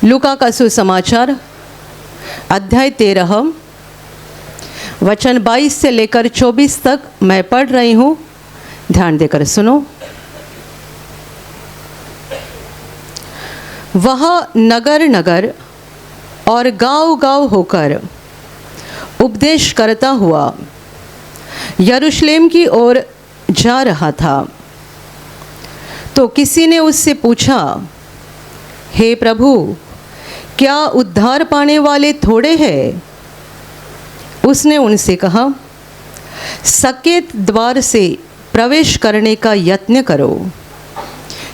लूका का सुसमाचार अध्याय 13 वचन 22 से लेकर 24 तक मैं पढ़ रही हूँ। ध्यान देकर सुनो। वह नगर नगर और गांव गांव होकर उपदेश करता हुआ यरूशलेम की ओर जा रहा था, तो किसी ने उससे पूछा, हे प्रभु, क्या उद्धार पाने वाले थोड़े हैं? उसने उनसे कहा, सकेत द्वार से प्रवेश करने का यत्न करो,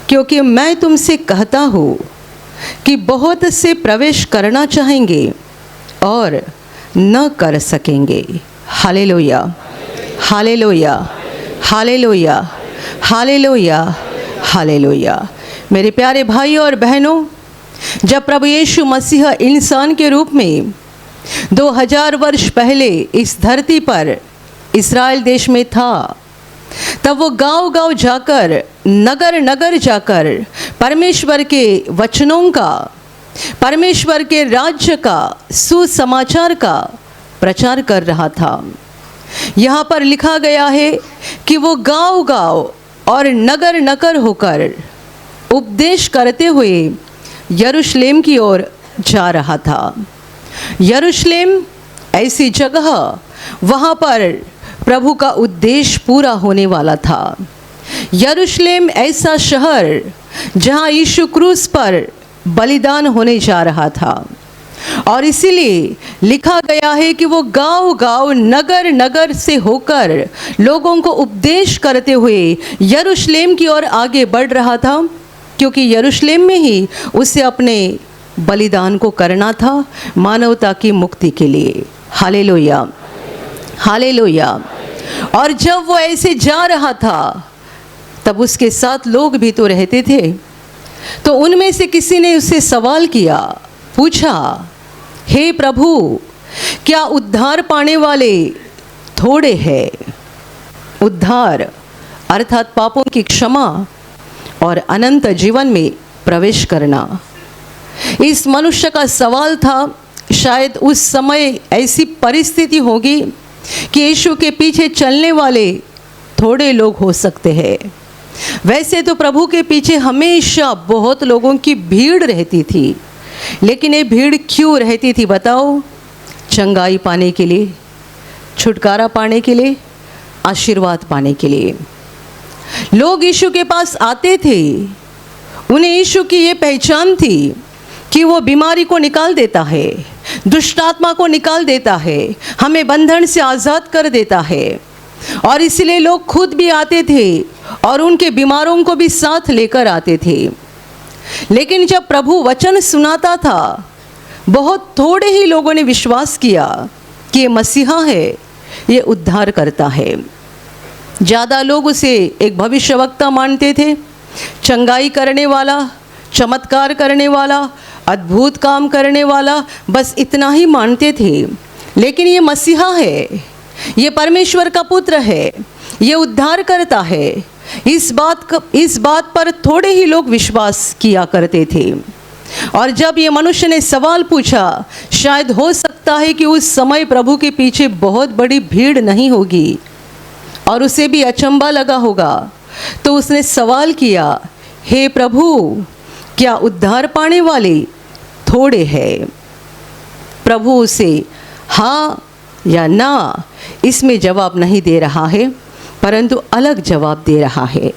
क्योंकि मैं तुमसे कहता हूँ कि बहुत से प्रवेश करना चाहेंगे और न कर सकेंगे। Hallelujah, hallelujah, hallelujah, hallelujah, hallelujah. मेरे प्यारे भाइयों और बहनों, जब प्रभु यीशु मसीह इंसान के रूप में 2000 वर्ष पहले इस धरती पर इस्राएल देश में था, तब वो गांव गांव जाकर, नगर नगर जाकर परमेश्वर के वचनों का, परमेश्वर के राज्य का, सुसमाचार का प्रचार कर रहा था। यहाँ पर लिखा गया है कि वो गांव गांव और नगर नगर होकर उपदेश करते हुए यरूशलेम की ओर जा रहा था। यरूशलेम ऐसी जगह, वहाँ पर प्रभु का उद्देश्य पूरा होने वाला था। यरूशलेम ऐसा शहर जहाँ यीशु क्रूस पर बलिदान होने जा रहा था, और इसीलिए लिखा गया है कि वो गांव गांव, नगर नगर से होकर लोगों को उपदेश करते हुए यरूशलेम की ओर आगे बढ़ रहा था, क्योंकि यरूशलेम में ही उसे अपने बलिदान को करना था मानवता की मुक्ति के लिए। Hallelujah, hallelujah. और जब वो ऐसे जा रहा था, तब उसके साथ लोग भी तो रहते थे। तो उनमें से किसी ने उससे सवाल किया, पूछा, हे प्रभु, क्या उद्धार पाने वाले थोड़े हैं? उद्धार अर्थात पापों की क्षमा और अनंत जीवन में प्रवेश करना। इस मनुष्य का सवाल था। शायद उस समय ऐसी परिस्थिति होगी कि यीशु के पीछे चलने वाले थोड़े लोग हो सकते हैं। वैसे तो प्रभु के पीछे हमेशा बहुत लोगों की भीड़ रहती थी, लेकिन ये भीड़ क्यों रहती थी बताओ? चंगाई पाने के लिए, छुटकारा पाने के लिए, आशीर्वाद पाने के लिए लोग यीशु के पास आते थे। उन्हें यीशु की ये पहचान थी कि वो बीमारी को निकाल देता है, दुष्ट आत्मा को निकाल देता है, हमें बंधन से आज़ाद कर देता है। और इसलिए लोग खुद भी आते थे और उनके बीमारों को भी साथ लेकर आते थे। लेकिन जब प्रभु वचन सुनाता था, बहुत थोड़े ही लोगों ने विश्वास किया कि ये मसीहा है, ये उद्धार करता है। ज़्यादा लोग उसे एक भविष्यवक्ता मानते थे, चंगाई करने वाला, चमत्कार करने वाला, अद्भुत काम करने वाला, बस इतना ही मानते थे। लेकिन ये मसीहा है, ये परमेश्वर का पुत्र है, ये उद्धार करता है, इस बात पर थोड़े ही लोग विश्वास किया करते थे। और जब ये मनुष्य ने सवाल पूछा, शायद हो सकता है कि उस समय प्रभु के पीछे बहुत बड़ी भीड़ नहीं होगी और उसे भी अचंभा लगा होगा, तो उसने सवाल किया, हे प्रभु, क्या उद्धार पाने वाले थोड़े हैं? प्रभु उसे हाँ या ना इसमें जवाब नहीं दे रहा है, परंतु अलग जवाब दे रहा है।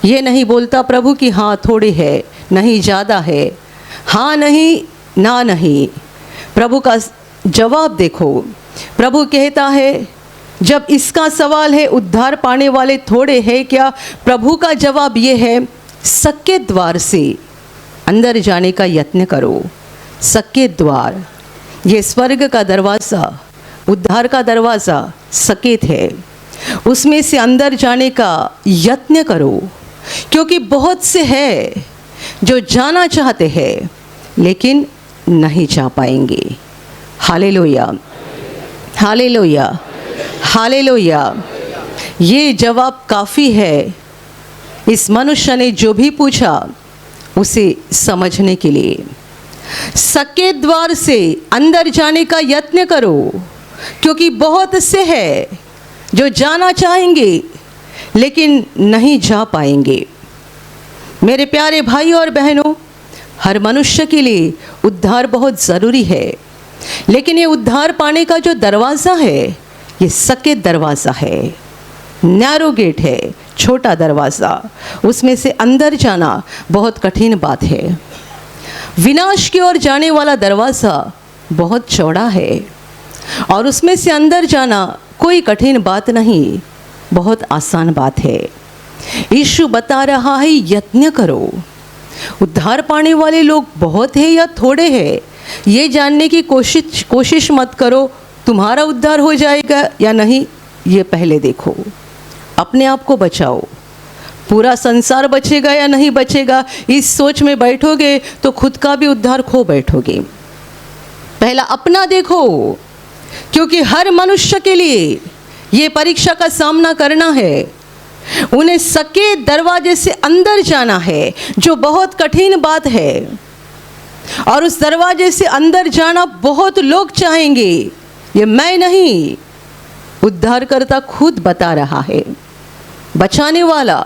ये नहीं बोलता प्रभु कि हाँ थोड़े है, नहीं ज़्यादा है, हाँ नहीं, ना नहीं। प्रभु का जवाब देखो। प्रभु कहता है, जब इसका सवाल है उद्धार पाने वाले थोड़े हैं क्या, प्रभु का जवाब ये है, सक्के द्वार से अंदर जाने का यत्न करो। सक्के द्वार, ये स्वर्ग का दरवाज़ा, उद्धार का दरवाज़ा सकेत है, उसमें से अंदर जाने का यत्न करो, क्योंकि बहुत से हैं जो जाना चाहते हैं लेकिन नहीं जा पाएंगे। Hallelujah, hallelujah, hallelujah. ये जवाब काफ़ी है इस मनुष्य ने जो भी पूछा उसे समझने के लिए। सके द्वार से अंदर जाने का यत्न करो, क्योंकि बहुत से हैं जो जाना चाहेंगे लेकिन नहीं जा पाएंगे। मेरे प्यारे भाई और बहनों, हर मनुष्य के लिए उद्धार बहुत ज़रूरी है, लेकिन ये उद्धार पाने का जो दरवाज़ा है ये सके दरवाज़ा है, नैरो गेट है, छोटा दरवाज़ा। उसमें से अंदर जाना बहुत कठिन बात है। विनाश की ओर जाने वाला दरवाज़ा बहुत चौड़ा है और उसमें से अंदर जाना कोई कठिन बात नहीं, बहुत आसान बात है। यीशु बता रहा है यत्न करो। उद्धार पाने वाले लोग बहुत है या थोड़े हैं, ये जानने की कोशिश मत करो तुम्हारा उद्धार हो जाएगा या नहीं, ये पहले देखो। अपने आप को बचाओ, पूरा संसार बचेगा या नहीं बचेगा, इस सोच में बैठोगे तो खुद का भी उद्धार खो बैठोगे। पहला अपना देखो, क्योंकि हर मनुष्य के लिए ये परीक्षा का सामना करना है। उन्हें सके दरवाजे से अंदर जाना है, जो बहुत कठिन बात है, और उस दरवाजे से अंदर जाना बहुत लोग चाहेंगे। ये मैं नहीं, उद्धारकर्ता खुद बता रहा है, बचाने वाला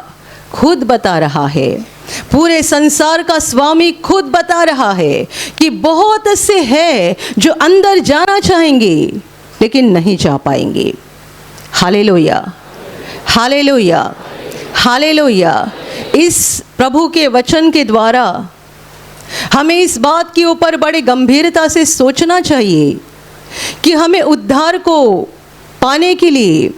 खुद बता रहा है, पूरे संसार का स्वामी खुद बता रहा है कि बहुत से हैं जो अंदर जाना चाहेंगे लेकिन नहीं जा पाएंगे। Hallelujah, hallelujah, hallelujah. इस प्रभु के वचन के द्वारा हमें इस बात के ऊपर बड़ी गंभीरता से सोचना चाहिए कि हमें उद्धार को पाने के लिए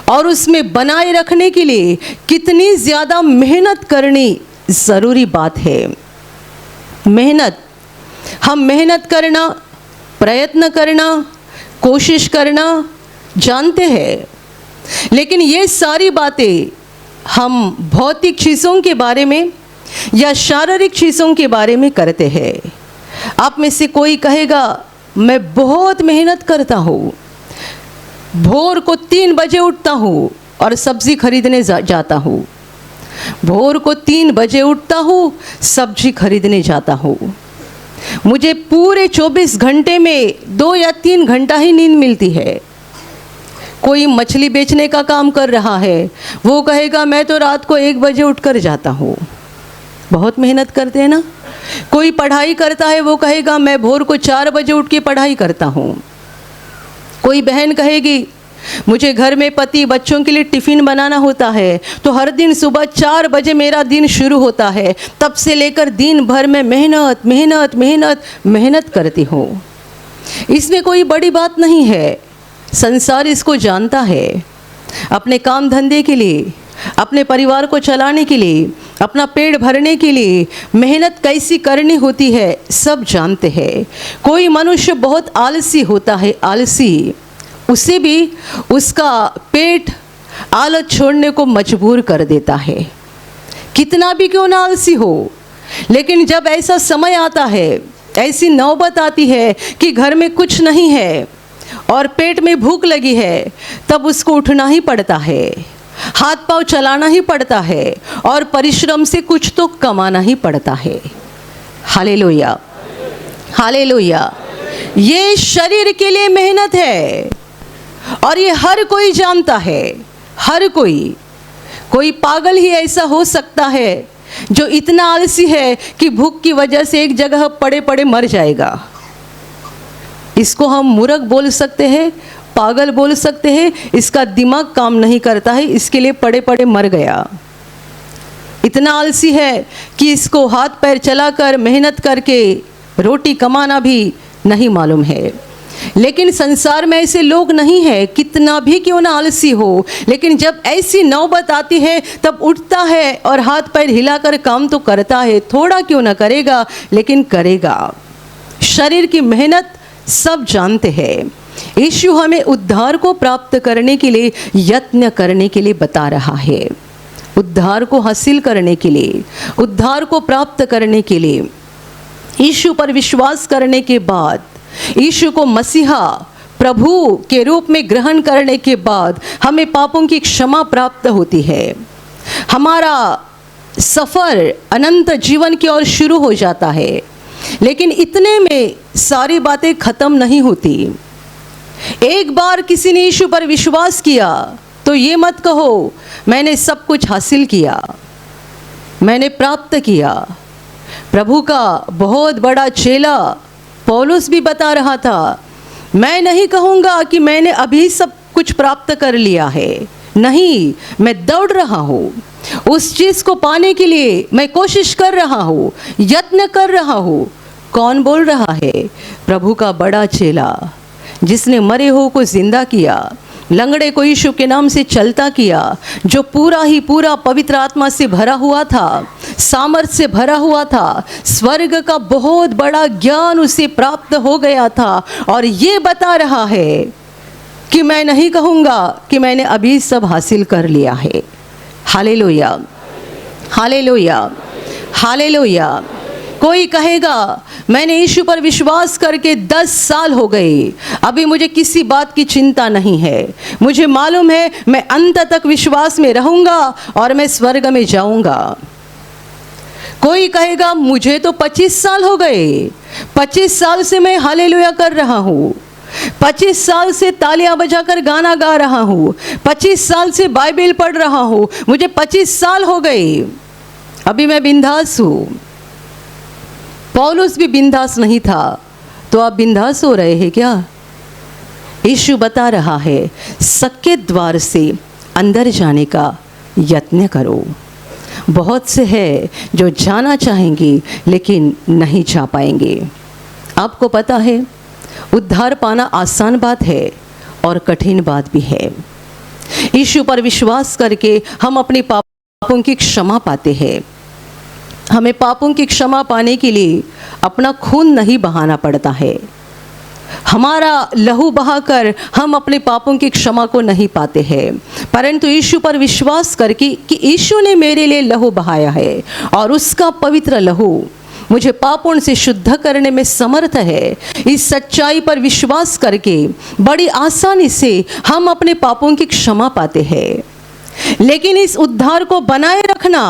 और उसमें बनाए रखने के लिए कितनी ज़्यादा मेहनत करनी ज़रूरी बात है। मेहनत, हम मेहनत करना, प्रयत्न करना, कोशिश करना जानते हैं, लेकिन ये सारी बातें हम भौतिक चीज़ों के बारे में या शारीरिक चीज़ों के बारे में करते हैं। आप में से कोई कहेगा मैं बहुत मेहनत करता हूँ, भोर को 3 बजे उठता हूँ और सब्ज़ी खरीदने जाता हूँ, भोर को 3 बजे उठता हूँ, सब्ज़ी खरीदने जाता हूँ, मुझे पूरे 24 घंटे में 2 या 3 घंटा ही नींद मिलती है। कोई मछली बेचने का काम कर रहा है, वो कहेगा मैं तो रात को 1 बजे उठकर जाता हूँ। बहुत मेहनत करते हैं ना। कोई पढ़ाई करता है, वो कहेगा मैं भोर को 4 बजे उठ के पढ़ाई करता हूँ। कोई बहन कहेगी मुझे घर में पति बच्चों के लिए टिफ़िन बनाना होता है, तो हर दिन सुबह 4 बजे मेरा दिन शुरू होता है, तब से लेकर दिन भर में मेहनत मेहनत मेहनत मेहनत करती हूँ। इसमें कोई बड़ी बात नहीं है, संसार इसको जानता है। अपने काम धंधे के लिए, अपने परिवार को चलाने के लिए, अपना पेट भरने के लिए मेहनत कैसी करनी होती है सब जानते हैं। कोई मनुष्य बहुत आलसी होता है, आलसी, उसे भी उसका पेट आलस छोड़ने को मजबूर कर देता है, कितना भी क्यों ना आलसी हो। लेकिन जब ऐसा समय आता है, ऐसी नौबत आती है कि घर में कुछ नहीं है और पेट में भूख लगी है, तब उसको उठना ही पड़ता है, हाथ पांव चलाना ही पड़ता है और परिश्रम से कुछ तो कमाना ही पड़ता है। Hallelujah, hallelujah. ये शरीर के लिए मेहनत है और ये हर कोई जानता है, हर कोई। कोई पागल ही ऐसा हो सकता है जो इतना आलसी है कि भूख की वजह से एक जगह पड़े पड़े मर जाएगा। इसको हम मूर्ख बोल सकते हैं, पागल बोल सकते हैं, इसका दिमाग काम नहीं करता है, इसके लिए पड़े पड़े मर गया। इतना आलसी है कि इसको हाथ पैर चलाकर मेहनत करके रोटी कमाना भी नहीं मालूम है। लेकिन संसार में ऐसे लोग नहीं है, कितना भी क्यों ना आलसी हो, लेकिन जब ऐसी नौबत आती है तब उठता है और हाथ पैर हिलाकर काम तो करता है। थोड़ा क्यों ना करेगा, लेकिन करेगा। शरीर की मेहनत सब जानते हैं। यीशु हमें उद्धार को प्राप्त करने के लिए यत्न करने के लिए बता रहा है। उद्धार को हासिल करने के लिए, उद्धार को प्राप्त करने के लिए, यीशु पर विश्वास करने के बाद, यीशु को मसीहा प्रभु के रूप में ग्रहण करने के बाद हमें पापों की क्षमा प्राप्त होती है। हमारा सफ़र अनंत जीवन की ओर शुरू हो जाता है। लेकिन इतने में सारी बातें खत्म नहीं होती। एक बार किसी ने यीशु पर विश्वास किया तो ये मत कहो मैंने सब कुछ हासिल किया, मैंने प्राप्त किया। प्रभु का बहुत बड़ा चेला पौलुस भी बता रहा था, मैं नहीं कहूँगा कि मैंने अभी सब कुछ प्राप्त कर लिया है, नहीं, मैं दौड़ रहा हूँ, उस चीज़ को पाने के लिए मैं कोशिश कर रहा हूँ, यत्न कर रहा हूँ। कौन बोल रहा है? प्रभु का बड़ा चेला, जिसने मरे हुए को जिंदा किया, लंगड़े को यीशु के नाम से चलता किया, जो पूरा ही पूरा पवित्र आत्मा से भरा हुआ था, सामर्थ से भरा हुआ था, स्वर्ग का बहुत बड़ा ज्ञान उसे प्राप्त हो गया था। और ये बता रहा है कि मैं नहीं कहूँगा कि मैंने अभी सब हासिल कर लिया है। Hallelujah, hallelujah, hallelujah. कोई कहेगा मैंने यीशु पर विश्वास करके 10 साल हो गए, अभी मुझे किसी बात की चिंता नहीं है, मुझे मालूम है मैं अंत तक विश्वास में रहूँगा और मैं स्वर्ग में जाऊँगा। कोई कहेगा मुझे तो 25 साल हो गए, 25 साल से मैं हालेलुया कर रहा हूँ, 25 साल से तालियां बजाकर गाना गा रहा हूँ, 25 साल से बाइबल पढ़ रहा हूँ, मुझे 25 साल हो गए, अभी मैं बिंदास हूँ। पौलुस भी बिंदास नहीं था, तो आप बिंदास हो रहे हैं क्या? यीशु बता रहा है सक्के द्वार से अंदर जाने का यत्न करो। बहुत से हैं जो जाना चाहेंगे लेकिन नहीं जा पाएंगे। आपको पता है उद्धार पाना आसान बात है और कठिन बात भी है। यीशु पर विश्वास करके हम अपने पापों की क्षमा पाते हैं। हमें पापों की क्षमा पाने के लिए अपना खून नहीं बहाना पड़ता है, हमारा लहू बहाकर हम अपने पापों की क्षमा को नहीं पाते हैं, परंतु यीशु पर विश्वास करके कि यीशु ने मेरे लिए लहू बहाया है और उसका पवित्र लहू मुझे पापों से शुद्ध करने में समर्थ है। इस सच्चाई पर विश्वास करके बड़ी आसानी से हम अपने पापों की क्षमा पाते हैं। लेकिन इस उद्धार को बनाए रखना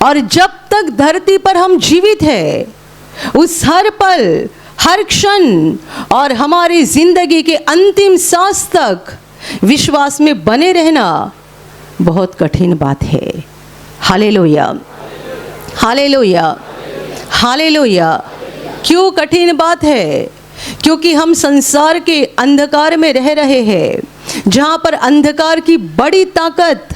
और जब तक धरती पर हम जीवित हैं, उस हर पल, हर क्षण और हमारी जिंदगी के अंतिम सांस तक विश्वास में बने रहना बहुत कठिन बात है। Hallelujah, hallelujah, hallelujah. क्यों कठिन बात है? क्योंकि हम संसार के अंधकार में रह रहे हैं, जहाँ पर अंधकार की बड़ी ताकत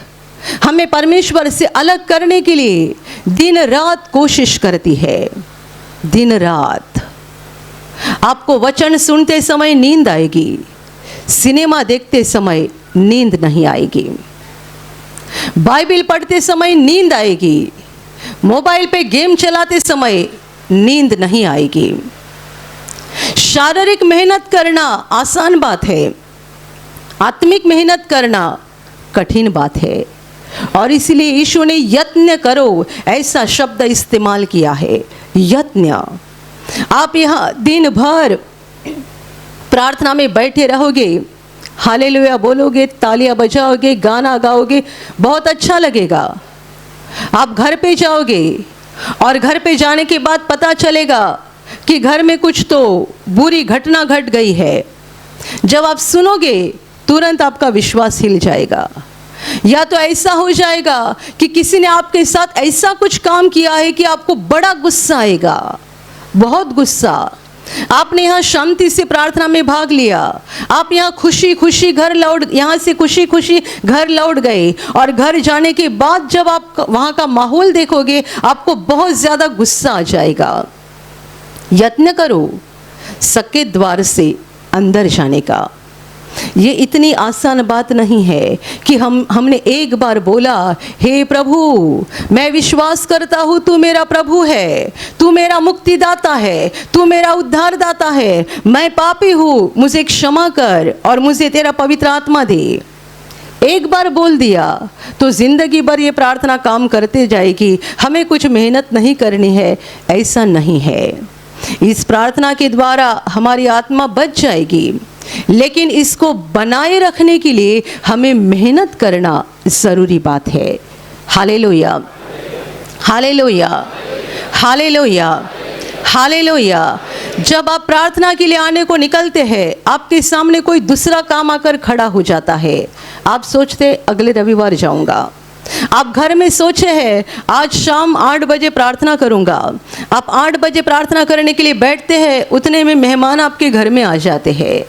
हमें परमेश्वर से अलग करने के लिए दिन रात कोशिश करती है। दिन रात आपको वचन सुनते समय नींद आएगी, सिनेमा देखते समय नींद नहीं आएगी, बाइबल पढ़ते समय नींद आएगी, मोबाइल पे गेम चलाते समय नींद नहीं आएगी। शारीरिक मेहनत करना आसान बात है, आत्मिक मेहनत करना कठिन बात है। और इसलिए यीशु ने यत्न करो ऐसा शब्द इस्तेमाल किया है, यत्न। आप यहाँ दिन भर प्रार्थना में बैठे रहोगे, हालेलुया बोलोगे, तालियां बजाओगे, गाना गाओगे, बहुत अच्छा लगेगा। आप घर पे जाओगे और घर पे जाने के बाद पता चलेगा कि घर में कुछ तो बुरी घटना घट गई है। जब आप सुनोगे तुरंत आपका विश्वास हिल जाएगा। या तो ऐसा हो जाएगा कि किसी ने आपके साथ ऐसा कुछ काम किया है कि आपको बड़ा गुस्सा आएगा, बहुत गुस्सा। आपने यहाँ शांति से प्रार्थना में भाग लिया, आप यहाँ खुशी खुशी घर लौट, यहाँ से खुशी खुशी घर लौट गए, और घर जाने के बाद जब आप वहाँ का माहौल देखोगे आपको बहुत ज़्यादा गुस्सा आ जाएगा। यत्न करो सक्के द्वार से अंदर जाने का। ये इतनी आसान बात नहीं है कि हमने एक बार बोला, हे प्रभु मैं विश्वास करता हूँ तू मेरा प्रभु है, तू मेरा मुक्तिदाता है, तू मेरा उद्धारदाता है, मैं पापी हूँ, मुझे क्षमा कर और मुझे तेरा पवित्र आत्मा दे। एक बार बोल दिया तो जिंदगी भर ये प्रार्थना काम करते जाएगी, हमें कुछ मेहनत नहीं करनी है, ऐसा नहीं है। इस प्रार्थना के द्वारा हमारी आत्मा बच जाएगी, लेकिन इसको बनाए रखने के लिए हमें मेहनत करना ज़रूरी बात है। Hallelujah, hallelujah, hallelujah, hallelujah. जब आप प्रार्थना के लिए आने को निकलते हैं, आपके सामने कोई दूसरा काम आकर खड़ा हो जाता है। आप सोचते अगले रविवार जाऊंगा, आप घर में सोचे हैं आज शाम 8 बजे प्रार्थना करूंगा। आप 8 बजे प्रार्थना करने के लिए बैठते हैं, उतने में मेहमान आपके घर में आ जाते हैं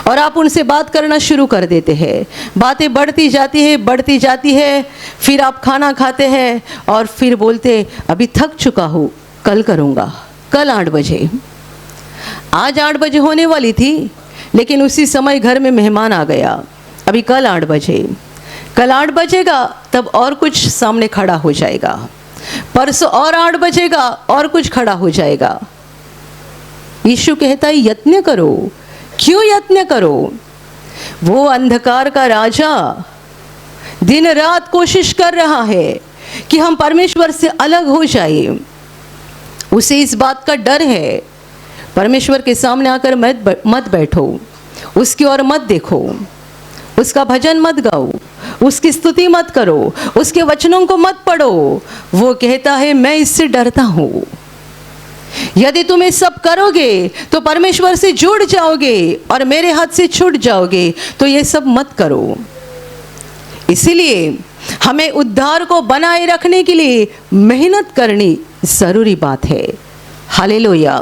और आप उनसे बात करना शुरू कर देते हैं। बातें बढ़ती जाती है। फिर आप खाना खाते हैं और फिर बोलते अभी थक चुका हूँ, कल करूँगा, कल 8 बजे। आज 8 बजे होने वाली थी, लेकिन उसी समय घर में मेहमान आ गया, अभी कल 8 बजे। कल 8 बजेगा तब और कुछ सामने खड़ा हो जाएगा, परसों और 8 बजेगा और कुछ खड़ा हो जाएगा। यीशु कहता है यत्न करो। क्यों यत्न करो? वो अंधकार का राजा दिन रात कोशिश कर रहा है कि हम परमेश्वर से अलग हो जाए। उसे इस बात का डर है, परमेश्वर के सामने आकर मत बैठो, उसकी ओर मत देखो, उसका भजन मत गाओ, उसकी स्तुति मत करो, उसके वचनों को मत पढ़ो। वो कहता है मैं इससे डरता हूँ। यदि तुम ये सब करोगे तो परमेश्वर से जुड़ जाओगे और मेरे हाथ से छूट जाओगे, तो ये सब मत करो। इसीलिए हमें उद्धार को बनाए रखने के लिए मेहनत करनी जरूरी बात है। Hallelujah,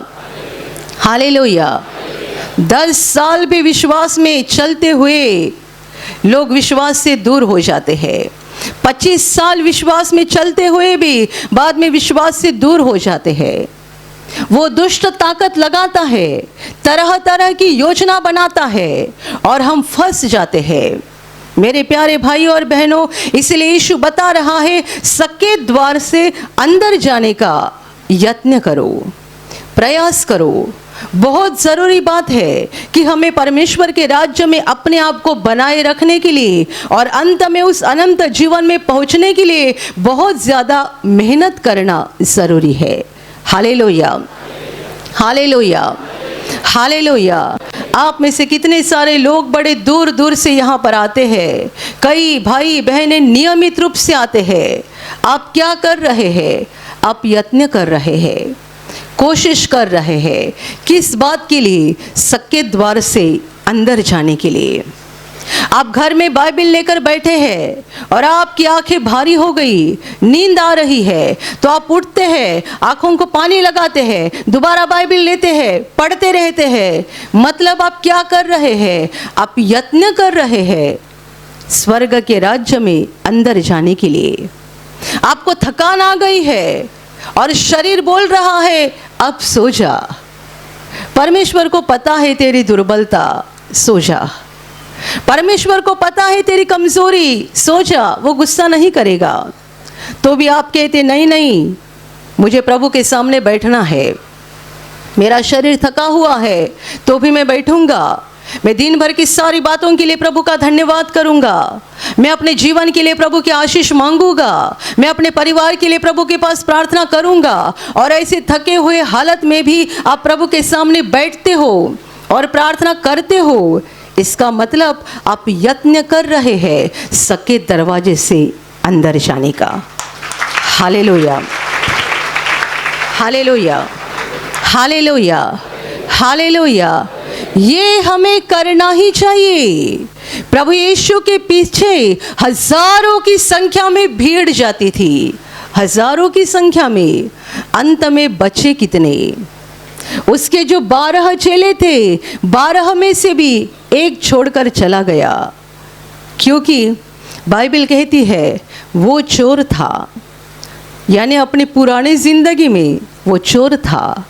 hallelujah. 10 साल भी विश्वास में चलते हुए लोग विश्वास से दूर हो जाते हैं। 25 साल विश्वास में चलते हुए भी बाद में विश्वास से दूर हो जाते हैं। वो दुष्ट ताकत लगाता है, तरह तरह की योजना बनाता है और हम फंस जाते हैं। मेरे प्यारे भाइयों और बहनों, इसलिए यीशु बता रहा है सक्के द्वार से अंदर जाने का यत्न करो, प्रयास करो। बहुत ज़रूरी बात है कि हमें परमेश्वर के राज्य में अपने आप को बनाए रखने के लिए और अंत में उस अनंत जीवन में पहुंचने के लिए बहुत ज़्यादा मेहनत करना ज़रूरी है। Hallelujah, hallelujah, hallelujah. आप में से कितने सारे लोग बड़े दूर दूर से यहाँ पर आते हैं। कई भाई बहनें नियमित रूप से आते हैं। आप क्या कर रहे हैं? आप यत्न कर रहे हैं, कोशिश कर रहे हैं। किस बात के लिए? सक्के द्वार से अंदर जाने के लिए। आप घर में बाइबल लेकर बैठे हैं और आपकी आंखें भारी हो गई, नींद आ रही है, तो आप उठते हैं, आंखों को पानी लगाते हैं, दोबारा बाइबल लेते हैं, पढ़ते रहते हैं। मतलब आप क्या कर रहे हैं? आप यत्न कर रहे हैं स्वर्ग के राज्य में अंदर जाने के लिए। आपको थकान आ गई है और शरीर बोल रहा है अब सो जा। परमेश्वर को पता है तेरी दुर्बलता, सो जा। परमेश्वर को पता है तेरी कमजोरी, सो जा, वो गुस्सा नहीं करेगा। तो भी आप कहते नहीं नहीं, मुझे प्रभु के सामने बैठना है, मेरा शरीर थका हुआ है तो भी मैं बैठूंगा। मैं दिन भर की सारी बातों के लिए प्रभु का धन्यवाद करूंगा। मैं अपने जीवन के लिए प्रभु की आशीष मांगूंगा। मैं अपने परिवार के लिए प्रभु के पास प्रार्थना करूंगा। और ऐसे थके हुए हालत में भी आप प्रभु के सामने बैठते हो और प्रार्थना करते हो। इसका मतलब आप यत्न कर रहे हैं सक्के दरवाजे से अंदर जाने का। Hallelujah, hallelujah, hallelujah, hallelujah. ये हमें करना ही चाहिए। प्रभु यीशु के पीछे हजारों की संख्या में भीड़ जाती थी, हजारों की संख्या में। अंत में बचे कितने? उसके जो 12 चेले थे, 12 में से भी एक छोड़कर चला गया, क्योंकि बाइबल कहती है वो चोर था। यानी अपनी पुरानी जिंदगी में वो चोर था।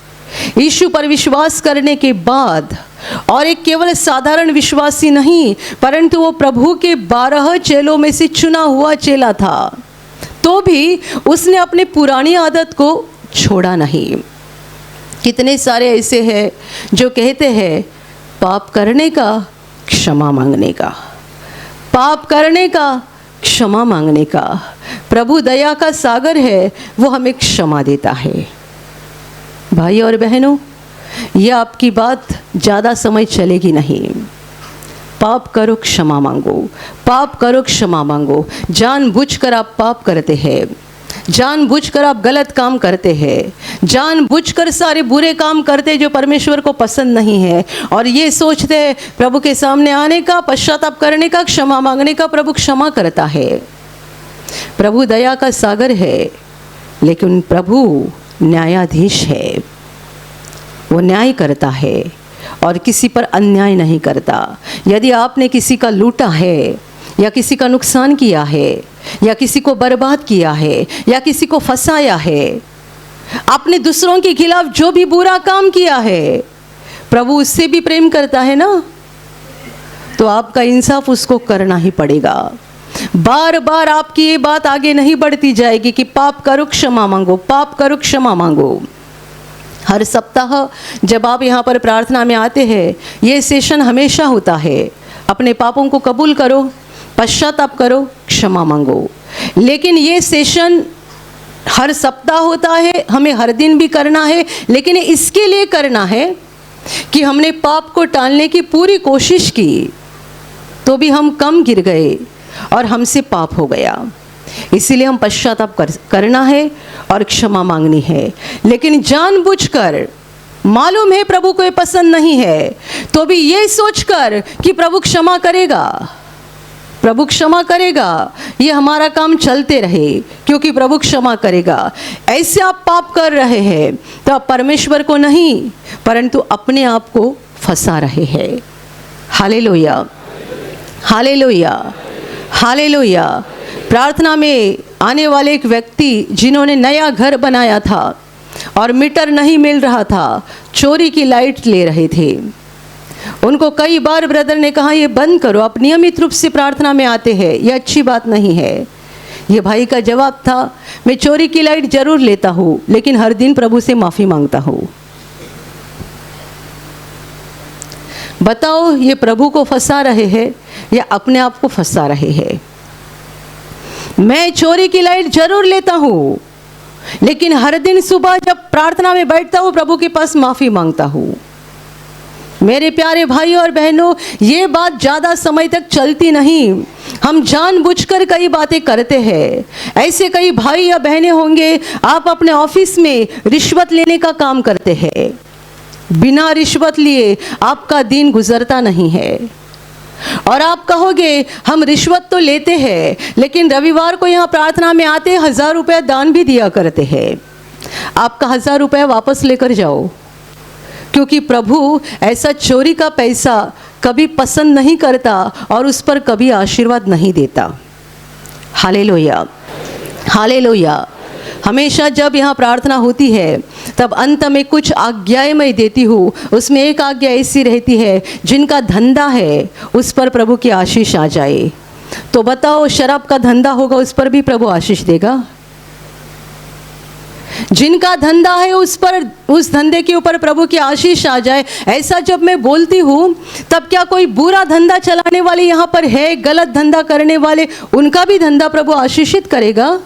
यीशु पर विश्वास करने के बाद, और एक केवल साधारण विश्वासी नहीं, परंतु वो प्रभु के 12 चेलों में से चुना हुआ चेला था, तो भी उसने अपनी पुरानी आदत को छोड़ा नहीं। कितने सारे ऐसे हैं जो कहते हैं पाप करने का, क्षमा मांगने का, पाप करने का, क्षमा मांगने का। प्रभु दया का सागर है, वो हमें क्षमा देता है। भाई और बहनों, ये आपकी बात ज़्यादा समय चलेगी नहीं। पाप करो, क्षमा मांगो, पाप करो, क्षमा मांगो। जानबूझकर आप पाप करते हैं, जानबूझकर आप गलत काम करते हैं, जानबूझकर सारे बुरे काम करते जो परमेश्वर को पसंद नहीं है, और ये सोचते हैं प्रभु के सामने आने का, पश्चाताप करने का, क्षमा मांगने का। प्रभु क्षमा करता है, प्रभु दया का सागर है, लेकिन प्रभु न्यायाधीश है। वो न्याय करता है और किसी पर अन्याय नहीं करता। यदि आपने किसी का लूटा है या किसी का नुकसान किया है या किसी को बर्बाद किया है या किसी को फंसाया है, आपने दूसरों के खिलाफ जो भी बुरा काम किया है, प्रभु उससे भी प्रेम करता है ना, तो आपका इंसाफ उसको करना ही पड़ेगा। बार बार आपकी ये बात आगे नहीं बढ़ती जाएगी कि पाप करो क्षमा मांगो, पाप करो क्षमा मांगो। हर सप्ताह जब आप यहाँ पर प्रार्थना में आते हैं, ये सेशन हमेशा होता है, अपने पापों को कबूल करो, पश्चाताप करो, क्षमा मांगो। लेकिन ये सेशन हर सप्ताह होता है, हमें हर दिन भी करना है, लेकिन इसके लिए करना है कि हमने पाप को टालने की पूरी कोशिश की, तो भी हम कम गिर गए और हमसे पाप हो गया। इसीलिए हम पश्चाताप करना है और क्षमा मांगनी है। लेकिन जानबूझकर, मालूम है प्रभु को ये पसंद नहीं है, तो भी ये सोचकर कि प्रभु क्षमा करेगा, प्रभु क्षमा करेगा, ये हमारा काम चलते रहे क्योंकि प्रभु क्षमा करेगा, ऐसे आप पाप कर रहे हैं तो आप परमेश्वर को नहीं परंतु अपने आप को फंसा रहे हैं। Hallelujah, hallelujah, hallelujah. प्रार्थना में आने वाले एक व्यक्ति जिन्होंने नया घर बनाया था और मीटर नहीं मिल रहा था, चोरी की लाइट ले रहे थे। उनको कई बार ब्रदर ने कहा ये बंद करो, आप नियमित रूप से प्रार्थना में आते हैं, ये अच्छी बात नहीं है। ये भाई का जवाब था, मैं चोरी की लाइट जरूर लेता हूँ लेकिन हर दिन प्रभु से माफ़ी मांगता हूँ। बताओ, ये प्रभु को फंसा रहे हैं या अपने आप को फंसा रहे हैं? मैं चोरी की लाइट जरूर लेता हूँ लेकिन हर दिन सुबह जब प्रार्थना में बैठता हूँ प्रभु के पास माफ़ी मांगता हूँ। मेरे प्यारे भाई और बहनों, ये बात ज़्यादा समय तक चलती नहीं। हम जानबूझकर कई बातें करते हैं। ऐसे कई भाई या बहनें होंगे, आप अपने ऑफिस में रिश्वत लेने का काम करते हैं, बिना रिश्वत लिए आपका दिन गुजरता नहीं है। और आप कहोगे हम रिश्वत तो लेते हैं लेकिन रविवार को यहाँ प्रार्थना में आते 1000 रुपया दान भी दिया करते हैं। आपका 1000 रुपया वापस लेकर जाओ, क्योंकि प्रभु ऐसा चोरी का पैसा कभी पसंद नहीं करता और उस पर कभी आशीर्वाद नहीं देता। Hallelujah, hallelujah. हमेशा जब यहाँ प्रार्थना होती है तब अंत में कुछ आज्ञाएं मैं देती हूँ। उसमें एक आज्ञा ऐसी रहती है, जिनका धंधा है उस पर प्रभु की आशीष आ जाए। तो बताओ, शराब का धंधा होगा उस पर भी प्रभु आशीष देगा? जिनका धंधा है उस पर, उस धंधे के ऊपर प्रभु की आशीष आ जाए। ऐसा जब मैं बोलती हूँ तब क्या कोई बुरा धंधा चलाने वाले यहाँ पर है, गलत धंधा करने वाले, उनका भी धंधा प्रभु आशीषित करेगा?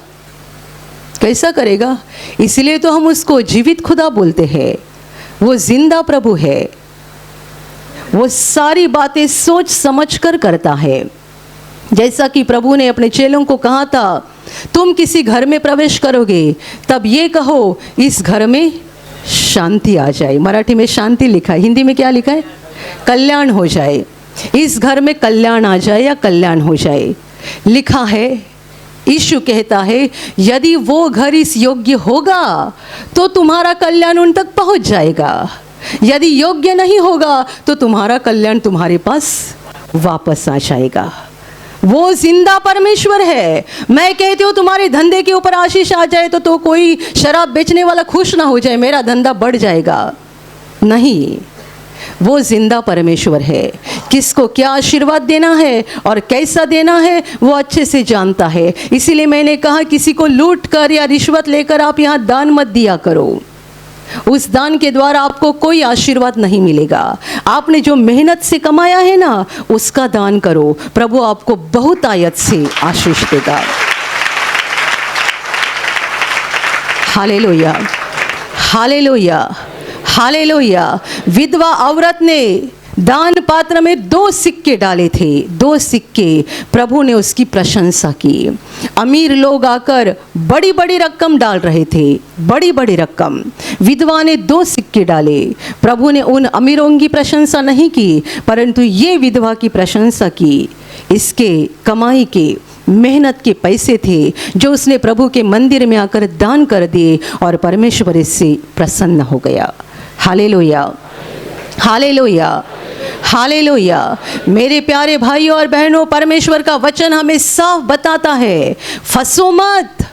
कैसा करेगा? इसलिए तो हम उसको जीवित खुदा बोलते हैं। वो जिंदा प्रभु है, वो सारी बातें सोच समझ कर करता है। जैसा कि प्रभु ने अपने चेलों को कहा था, तुम किसी घर में प्रवेश करोगे तब ये कहो इस घर में शांति आ जाए। मराठी में शांति लिखा है, हिंदी में क्या लिखा है? कल्याण हो जाए। इस घर में कल्याण आ जाए या कल्याण हो जाए लिखा है। यीशु कहता है, यदि वो घर इस योग्य होगा तो तुम्हारा कल्याण उन तक पहुंच जाएगा, यदि योग्य नहीं होगा तो तुम्हारा कल्याण तुम्हारे पास वापस आ जाएगा। वो जिंदा परमेश्वर है। मैं कहती हूँ तुम्हारे धंधे के ऊपर आशीष आ जाए तो कोई शराब बेचने वाला खुश ना हो जाए, मेरा धंधा बढ़ जाएगा। नहीं, वो जिंदा परमेश्वर है। किसको क्या आशीर्वाद देना है और कैसा देना है वो अच्छे से जानता है। इसीलिए मैंने कहा, किसी को लूट कर या रिश्वत लेकर आप यहाँ दान मत दिया करो। उस दान के द्वारा आपको कोई आशीर्वाद नहीं मिलेगा। आपने जो मेहनत से कमाया है ना, उसका दान करो, प्रभु आपको बहुत आयत से आशीष देगा। Hallelujah, hallelujah, hallelujah. विधवा औरत ने दान पात्र में 2 सिक्के डाले थे, 2 सिक्के। प्रभु ने उसकी प्रशंसा की। अमीर लोग आकर बड़ी बड़ी रकम डाल रहे थे, बड़ी बड़ी रकम। विधवा ने 2 सिक्के डाले। प्रभु ने उन अमीरों की प्रशंसा नहीं की, परंतु ये विधवा की प्रशंसा की। इसके कमाई के, मेहनत के पैसे थे जो उसने प्रभु के मंदिर में आकर दान कर दिए, और परमेश्वर इससे प्रसन्न हो गया। Hallelujah, hallelujah, hallelujah. मेरे प्यारे भाइयों और बहनों, परमेश्वर का वचन हमें साफ बताता है, फंसो मत।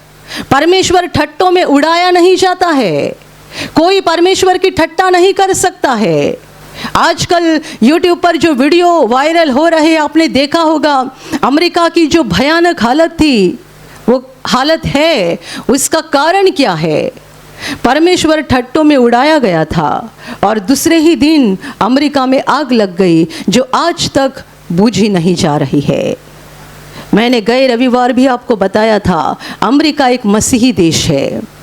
परमेश्वर ठट्टों में उड़ाया नहीं जाता है। कोई परमेश्वर की ठट्टा नहीं कर सकता है। आजकल YouTube पर जो वीडियो वायरल हो रहे हैं, आपने देखा होगा, अमेरिका की जो भयानक हालत थी, वो हालत है, उसका कारण क्या है? परमेश्वर ठट्टों में उड़ाया गया था, और दूसरे ही दिन अमेरिका में आग लग गई जो आज तक बुझी नहीं जा रही है। मैंने गए रविवार भी आपको बताया था, अमेरिका एक मसीही देश है,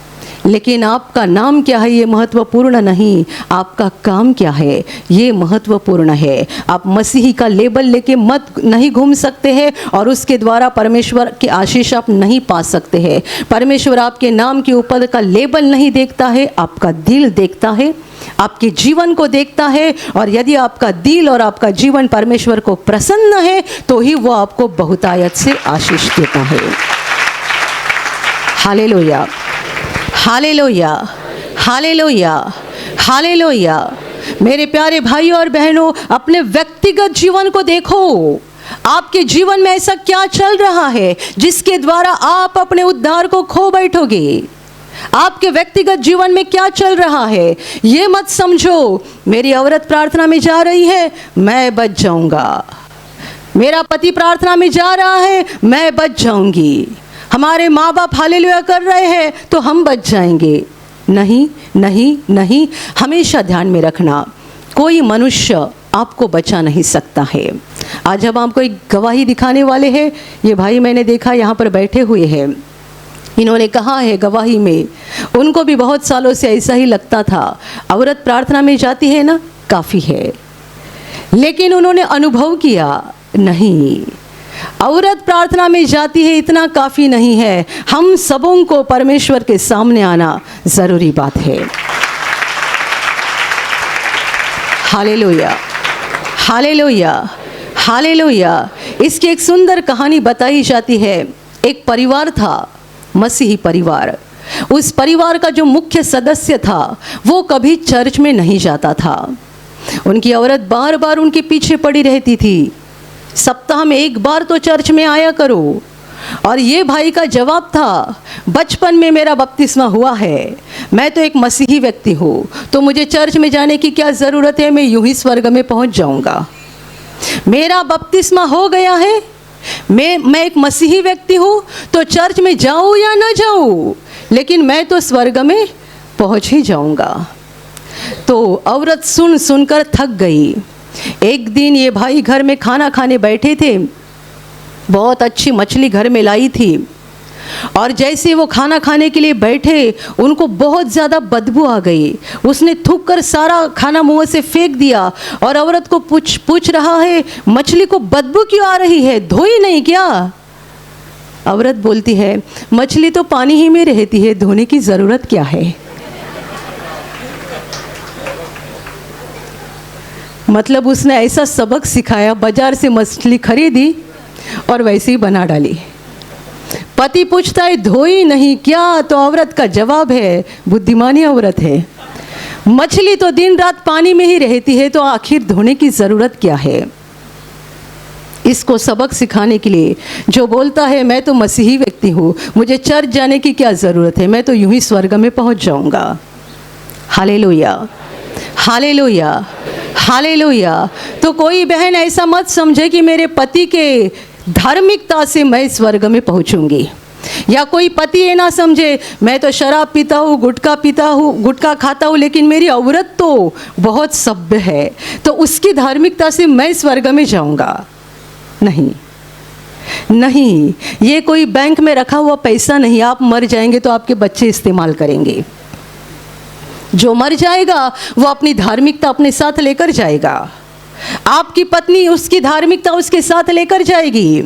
लेकिन आपका नाम क्या है ये महत्वपूर्ण नहीं, आपका काम क्या है ये महत्वपूर्ण है। आप मसीही का लेबल लेके मत नहीं घूम सकते हैं, और उसके द्वारा परमेश्वर की आशीष आप नहीं पा सकते हैं। परमेश्वर आपके नाम के ऊपर का लेबल नहीं देखता है, आपका दिल देखता है, आपके जीवन को देखता है। और यदि आपका दिल और आपका जीवन परमेश्वर को प्रसन्न है, तो ही वो आपको बहुतायत से आशीष देता है। Hallelujah, hallelujah, hallelujah, hallelujah. मेरे प्यारे भाइयों और बहनों, अपने व्यक्तिगत जीवन को देखो। आपके जीवन में ऐसा क्या चल रहा है जिसके द्वारा आप अपने उद्धार को खो बैठोगे? आपके व्यक्तिगत जीवन में क्या चल रहा है? ये मत समझो मेरी औरत प्रार्थना में जा रही है, मैं बच जाऊंगा। मेरा पति प्रार्थना में जा रहा है, मैं बच जाऊंगी। हमारे माँ बाप हालेलुया कर रहे हैं तो हम बच जाएंगे। नहीं, नहीं, नहीं। हमेशा ध्यान में रखना, कोई मनुष्य आपको बचा नहीं सकता है। आज हम आपको एक गवाही दिखाने वाले हैं। ये भाई मैंने देखा यहाँ पर बैठे हुए हैं। इन्होंने कहा है गवाही में, उनको भी बहुत सालों से ऐसा ही लगता था, औरत प्रार्थना में जाती है ना, काफ़ी है। लेकिन उन्होंने अनुभव किया, नहीं, औरत प्रार्थना में जाती है इतना काफ़ी नहीं है। हम सबों को परमेश्वर के सामने आना ज़रूरी बात है। Hallelujah, hallelujah, hallelujah. इसकी एक सुंदर कहानी बताई जाती है। एक परिवार था, मसीही परिवार। उस परिवार का जो मुख्य सदस्य था वो कभी चर्च में नहीं जाता था। उनकी औरत बार बार उनके पीछे पड़ी रहती थी, सप्ताह में 1 बार तो चर्च में आया करो। और ये भाई का जवाब था, बचपन में मेरा बपतिस्मा हुआ है, मैं तो एक मसीही व्यक्ति हूँ, तो मुझे चर्च में जाने की क्या ज़रूरत है, मैं यूं ही स्वर्ग में पहुँच जाऊँगा। मेरा बपतिस्मा हो गया है, मैं एक मसीही व्यक्ति हूँ, तो चर्च में जाऊँ या ना जाऊँ, लेकिन मैं तो स्वर्ग में पहुँच ही जाऊँगा। तो औरत सुनकर थक गई। एक दिन ये भाई घर में खाना खाने बैठे थे, बहुत अच्छी मछली घर में लाई थी, और जैसे वो खाना खाने के लिए बैठे, उनको बहुत ज़्यादा बदबू आ गई। उसने थूक कर सारा खाना मुंह से फेंक दिया, और औरत को पूछ रहा है, मछली को बदबू क्यों आ रही है, धोई नहीं क्या? औरत बोलती है, मछली तो पानी ही में रहती है, धोने की ज़रूरत क्या है। मतलब उसने ऐसा सबक सिखाया, बाजार से मछली खरीदी और वैसे ही बना डाली। पति पूछता है, धोई नहीं क्या? तो औरत का जवाब है, बुद्धिमानी औरत है, मछली तो दिन रात पानी में ही रहती है, तो आखिर धोने की ज़रूरत क्या है। इसको सबक सिखाने के लिए जो बोलता है, मैं तो मसीही व्यक्ति हूँ, मुझे चर्च जाने की क्या ज़रूरत है, मैं तो यूं ही स्वर्ग में पहुँच जाऊँगा। Hallelujah, hallelujah, hallelujah. तो कोई बहन ऐसा मत समझे कि मेरे पति के धार्मिकता से मैं स्वर्ग में पहुंचूंगी, या कोई पति ये ना समझे मैं तो शराब पीता हूँ, गुटखा खाता हूँ, लेकिन मेरी औरत तो बहुत सभ्य है, तो उसकी धार्मिकता से मैं स्वर्ग में जाऊंगा। नहीं, नहीं, ये कोई बैंक में रखा हुआ पैसा नहीं। आप मर जाएंगे तो आपके बच्चे इस्तेमाल करेंगे। जो मर जाएगा वो अपनी धार्मिकता अपने साथ लेकर जाएगा। आपकी पत्नी उसकी धार्मिकता उसके साथ लेकर जाएगी,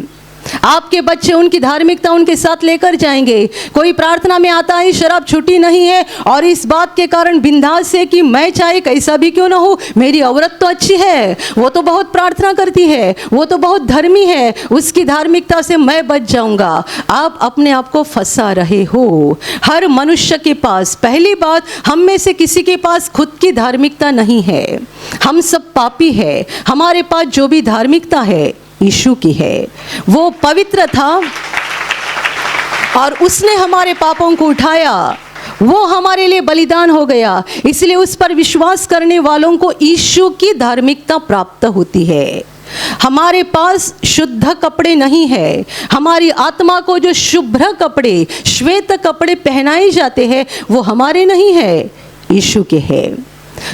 आपके बच्चे उनकी धार्मिकता उनके साथ लेकर जाएंगे। कोई प्रार्थना में आता है शराब छूटी नहीं है और इस बात के कारण बिंदास है कि मैं चाहे कैसा भी क्यों ना हो, मेरी औरत तो अच्छी है, वो तो बहुत प्रार्थना करती है, वो तो बहुत धर्मी है, उसकी धार्मिकता से मैं बच जाऊंगा। आप अपने आप को फंसा रहे हो। हर मनुष्य के पास, पहली बात, हम में से किसी के पास खुद की धार्मिकता नहीं है। हम सब पापी है। हमारे पास जो भी धार्मिकता है यीशु की है। वो पवित्र था और उसने हमारे पापों को उठाया, वो हमारे लिए बलिदान हो गया, इसलिए उस पर विश्वास करने वालों को यीशु की धार्मिकता प्राप्त होती है। हमारे पास शुद्ध कपड़े नहीं है। हमारी आत्मा को जो शुभ्र कपड़े, श्वेत कपड़े पहनाए जाते हैं वो हमारे नहीं है, यीशु के हैं।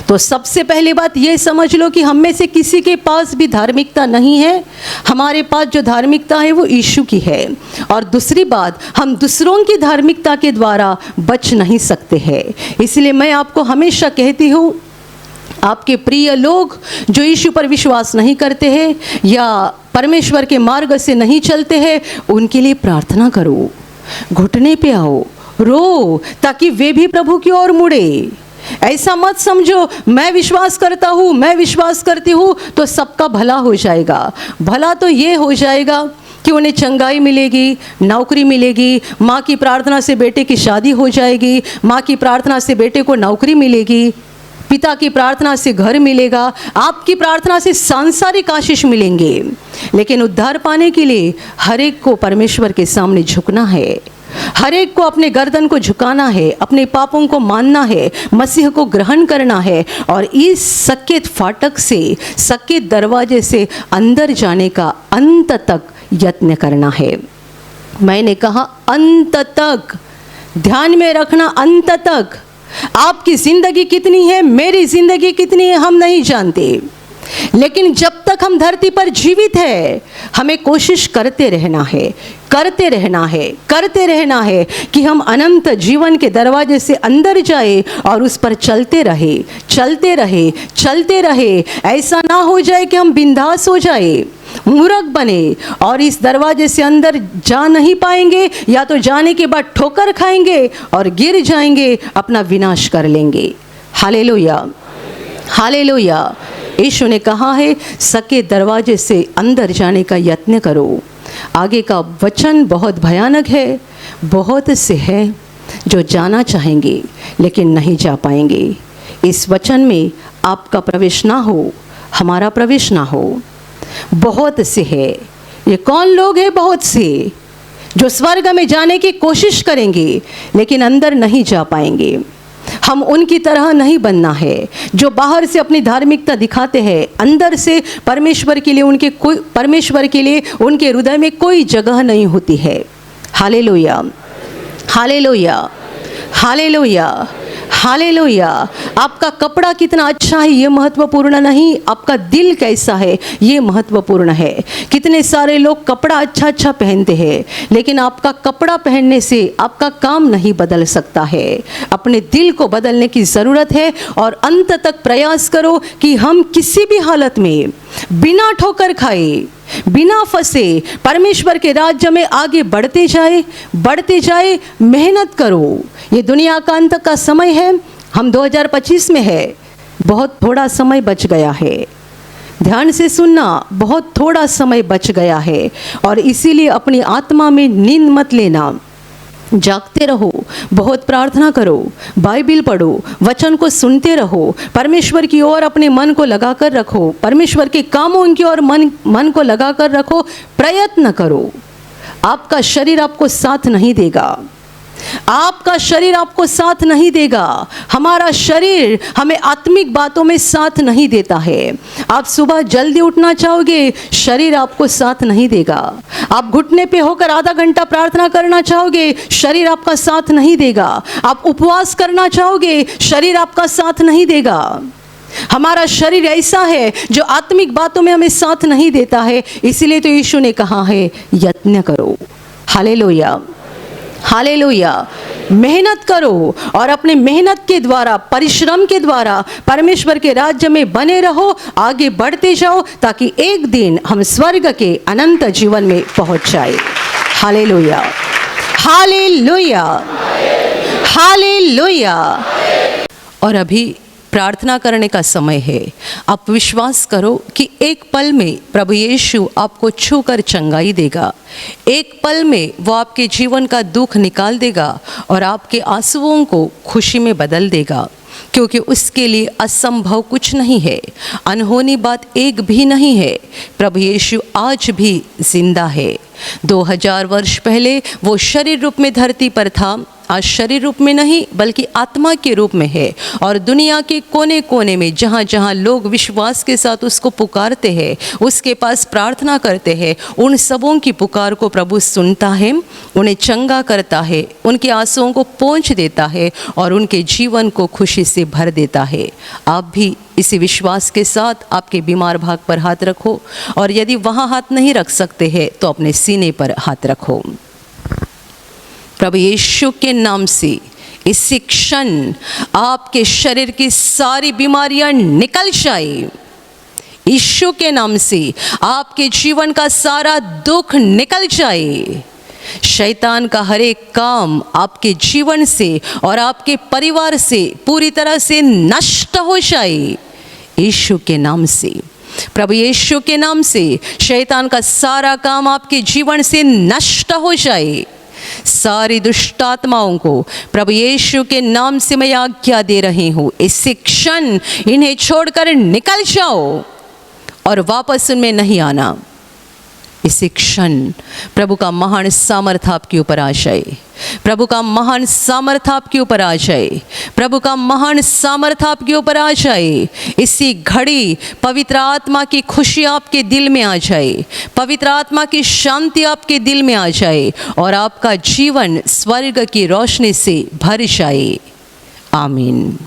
तो सबसे पहली बात ये समझ लो कि हम में से किसी के पास भी धार्मिकता नहीं है। हमारे पास जो धार्मिकता है वो यीशु की है। और दूसरी बात, हम दूसरों की धार्मिकता के द्वारा बच नहीं सकते हैं। इसलिए मैं आपको हमेशा कहती हूँ, आपके प्रिय लोग जो यीशु पर विश्वास नहीं करते हैं या परमेश्वर के मार्ग से नहीं चलते हैं, उनके लिए प्रार्थना करो, घुटने पे आओ, रो, ताकि वे भी प्रभु की ओर मुड़े। ऐसा मत समझो मैं विश्वास करता हूँ, मैं विश्वास करती हूँ तो सबका भला हो जाएगा। भला तो ये हो जाएगा कि उन्हें चंगाई मिलेगी, नौकरी मिलेगी, माँ की प्रार्थना से बेटे की शादी हो जाएगी, माँ की प्रार्थना से बेटे को नौकरी मिलेगी, पिता की प्रार्थना से घर मिलेगा, आपकी प्रार्थना से सांसारिक आशीष मिलेंगे। लेकिन उद्धार पाने के लिए हर एक को परमेश्वर के सामने झुकना है, हर एक को अपने गर्दन को झुकाना है, अपने पापों को मानना है, मसीह को ग्रहण करना है और इस सकेत फाटक से, सकेत दरवाजे से अंदर जाने का अंत तक यत्न करना है। मैंने कहा अंत तक, ध्यान में रखना, अंत तक। आपकी जिंदगी कितनी है, मेरी जिंदगी कितनी है, हम नहीं जानते, लेकिन जब तक हम धरती पर जीवित है हमें कोशिश करते रहना है, करते रहना है, करते रहना है कि हम अनंत जीवन के दरवाजे से अंदर जाए और उस पर चलते रहे, चलते रहे, चलते रहे। ऐसा ना हो जाए कि हम बिंदास हो जाए, मूर्ख बने और इस दरवाजे से अंदर जा नहीं पाएंगे, या तो जाने के बाद ठोकर खाएंगे और गिर जाएंगे, अपना विनाश कर लेंगे। Hallelujah, hallelujah. यीशु ने कहा है सके दरवाजे से अंदर जाने का यत्न करो। आगे का वचन बहुत भयानक है। बहुत से हैं जो जाना चाहेंगे लेकिन नहीं जा पाएंगे। इस वचन में आपका प्रवेश ना हो, हमारा प्रवेश ना हो। बहुत से है, ये कौन लोग हैं? बहुत से जो स्वर्ग में जाने की कोशिश करेंगे लेकिन अंदर नहीं जा पाएंगे। हम उनकी तरह नहीं बनना है जो बाहर से अपनी धार्मिकता दिखाते हैं, अंदर से परमेश्वर के लिए उनके हृदय में कोई जगह नहीं होती है। Hallelujah, hallelujah, hallelujah, hallelujah. आपका कपड़ा कितना अच्छा है ये महत्वपूर्ण नहीं, आपका दिल कैसा है ये महत्वपूर्ण है। कितने सारे लोग कपड़ा अच्छा अच्छा पहनते हैं, लेकिन आपका कपड़ा पहनने से आपका काम नहीं बदल सकता है। अपने दिल को बदलने की ज़रूरत है और अंत तक प्रयास करो कि हम किसी भी हालत में बिना ठोकर खाए, बिना फंसे परमेश्वर के राज्य में आगे बढ़ते जाए। मेहनत करो। ये दुनिया का अंत का समय है। हम 2025 में है, बहुत थोड़ा समय बच गया है। ध्यान से सुनना, बहुत थोड़ा समय बच गया है और इसीलिए अपनी आत्मा में नींद मत लेना। जागते रहो, बहुत प्रार्थना करो, बाइबिल पढ़ो, वचन को सुनते रहो, परमेश्वर की ओर अपने मन को लगाकर रखो, परमेश्वर के कामों की ओर मन को लगाकर रखो, प्रयत्न करो। आपका शरीर आपको साथ नहीं देगा, आपका शरीर आपको साथ नहीं देगा। हमारा शरीर हमें आत्मिक बातों में साथ नहीं देता है। आप सुबह जल्दी उठना चाहोगे, शरीर आपको साथ नहीं देगा। आप घुटने पे होकर आधा घंटा प्रार्थना करना चाहोगे, शरीर आपका साथ नहीं देगा। आप उपवास करना चाहोगे, शरीर आपका साथ नहीं देगा। हमारा शरीर ऐसा है जो आत्मिक बातों में हमें साथ नहीं देता है। इसलिए तो यीशु ने कहा है यत्न करो। Hallelujah, hallelujah. मेहनत करो और अपने मेहनत के द्वारा, परिश्रम के द्वारा परमेश्वर के राज्य में बने रहो, आगे बढ़ते जाओ, ताकि एक दिन हम स्वर्ग के अनंत जीवन में पहुंच जाए। Hallelujah, hallelujah, hallelujah. और अभी प्रार्थना करने का समय है। आप विश्वास करो कि एक पल में प्रभु यीशु आपको छूकर चंगाई देगा। एक पल में वो आपके जीवन का दुख निकाल देगा और आपके आंसुओं को खुशी में बदल देगा, क्योंकि उसके लिए असंभव कुछ नहीं है, अनहोनी बात एक भी नहीं है। प्रभु यीशु आज भी जिंदा है। 2000 वर्ष पहले वो शरीर रूप में धरती पर था, आज शरीर रूप में नहीं बल्कि आत्मा के रूप में है। और दुनिया के कोने कोने में जहाँ जहाँ लोग विश्वास के साथ उसको पुकारते हैं, उसके पास प्रार्थना करते हैं, उन सबों की पुकार को प्रभु सुनता है, उन्हें चंगा करता है, उनके आंसुओं को पोंछ देता है और उनके जीवन को खुशी से भर देता है। आप भी इसी विश्वास के साथ आपके बीमार भाग पर हाथ रखो, और यदि वहाँ हाथ नहीं रख सकते हैं तो अपने सीने पर हाथ रखो। प्रभु यीशु के नाम से इसी क्षण आपके शरीर की सारी बीमारियां निकल जाए। यीशु के नाम से आपके जीवन का सारा दुख निकल जाए। शैतान का हर एक काम आपके जीवन से और आपके परिवार से पूरी तरह से नष्ट हो जाए। यीशु के नाम से, प्रभु यीशु के नाम से शैतान का सारा काम आपके जीवन से नष्ट हो जाए। सारी दुष्ट आत्माओं को प्रभु यीशु के नाम से मैं आज्ञा दे रही हूँ, इसी क्षण इन्हें छोड़कर निकल जाओ और वापस उनमें नहीं आना। इसी क्षण प्रभु का महान सामर्थ आपके ऊपर आ जाए। प्रभु का महान सामर्थ आपके ऊपर आ जाए। प्रभु का महान सामर्थ आपके ऊपर आ जाए। इसी घड़ी पवित्र आत्मा की खुशी आपके दिल में आ जाए, पवित्र आत्मा की शांति आपके दिल में आ जाए और आपका जीवन स्वर्ग की रोशनी से भर जाए। आमीन।